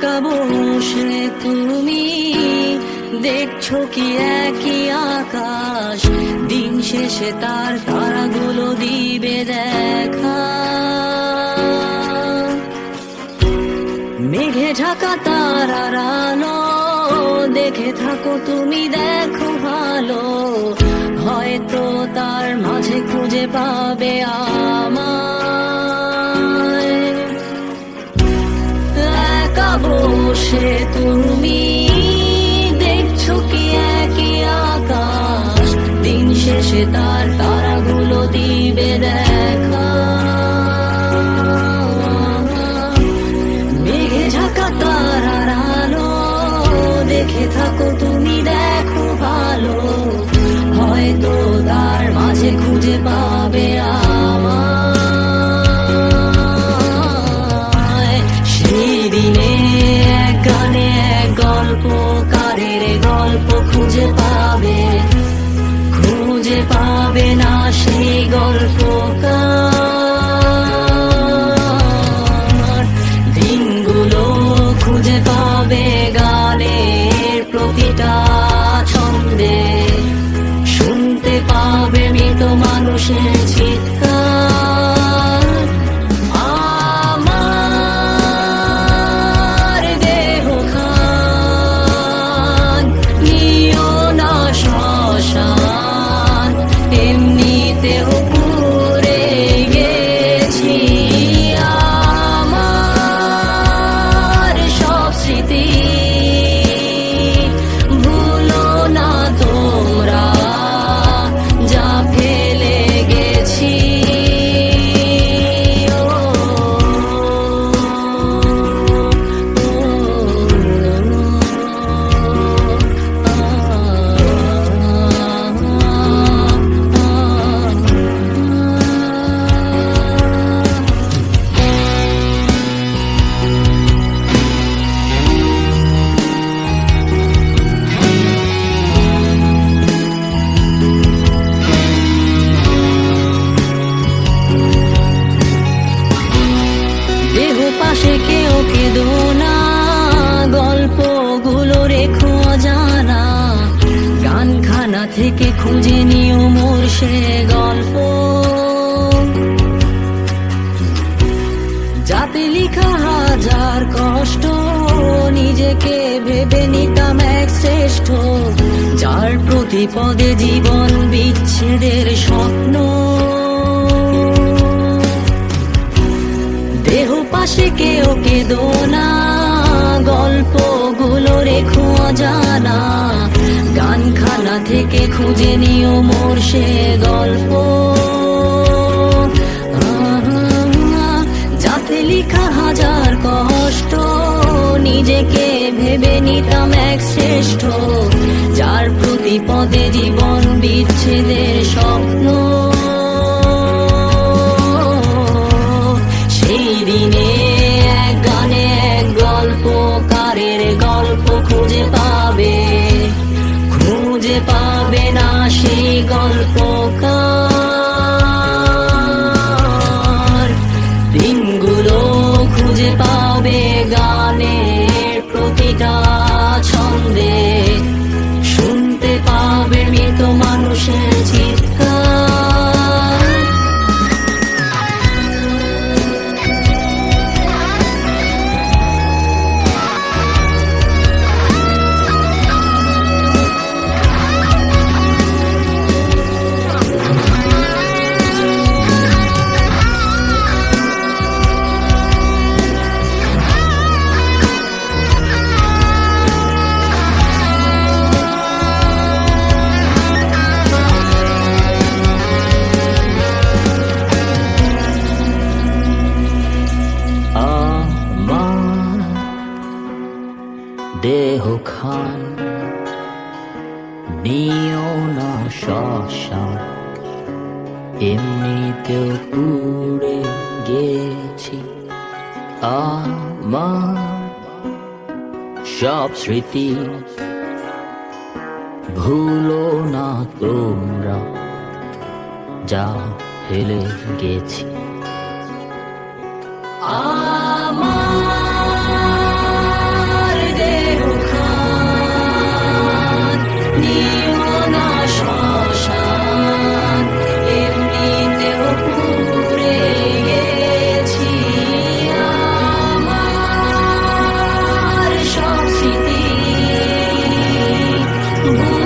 একা বসে তুমি দেখছো কি একই আকাশ, দিন শেষে তার তারাগুলো দিবে দেখা। মেঘে ঢাকা তারার আলো দেখে থাকো তুমি, দেখো ভালো, হয়তো তার মাঝে খুঁজে পাবে আমায়। একা বসে তুমি দেখছো কি একই আকাশ, দিন শেষে তার তারাগুলো দিবে দেখা। মেঘে ঢাকা তারার আলো দেখে থাকো তুমি, দেখো ভালো, হয়তো তার মাঝে খুঁজে পাবে আমায়। সেই দিনে এক গানে এক গল্পকারের গল্প খুঁজে পাবে, খুঁজে পাবে না সেই গল্পকার। দিনগুলো খুঁজে পাবে গানের প্রতিটা ছন্দে, শুনতে পাবে মৃত মানুষের চিৎকার। আমার দেহ খান নিও না শ্মশান, এমনিতেও পুড়ে গেছি। আমার সব স্মৃতি ভুলো না তোমরা, যা ফেলে গেছি। দেহ পাশে কেউ কেঁদো না, গল্পগুলো রেখো অজানা, গানখানা থেকে খুঁজে নিও মোর সে গল্প, যাতে লিখা হাজার কষ্ট নিজেকে ভেবে নিতাম এক শ্রেষ্ঠ, যার প্রতি পদে জীবন বিচ্ছেদের স্বপ্ন। দেহ পাশে কেউ কেঁদো না, গল্পগুলো রেখো অজানা, গানখানা থেকে খুঁজে নিও মোর সে গল্প, যাতে লিখা হাজার কষ্ট নিজেকে ভেবে নিতাম এক শ্রেষ্ঠ, যার প্রতি পদে জীবন বিচ্ছেদের স্বপ্ন। সেই দিনে এক গানে এক গল্পকারের গল্প খুঁজে পাবে, খুঁজে পাবে না সেই গল্পকার। দিনগুলো খুঁজে পাবে গানের প্রতিটা ছন্দে, শুনতে পাবে মৃত মানুষের চিৎকার। দেহ খান নিও না শ্মশান, এমনিতেও পুড়ে গেছি। আমার সব স্মৃতি ভুলো না তোমরা, যা ফেলে গেছি। আমার ভুল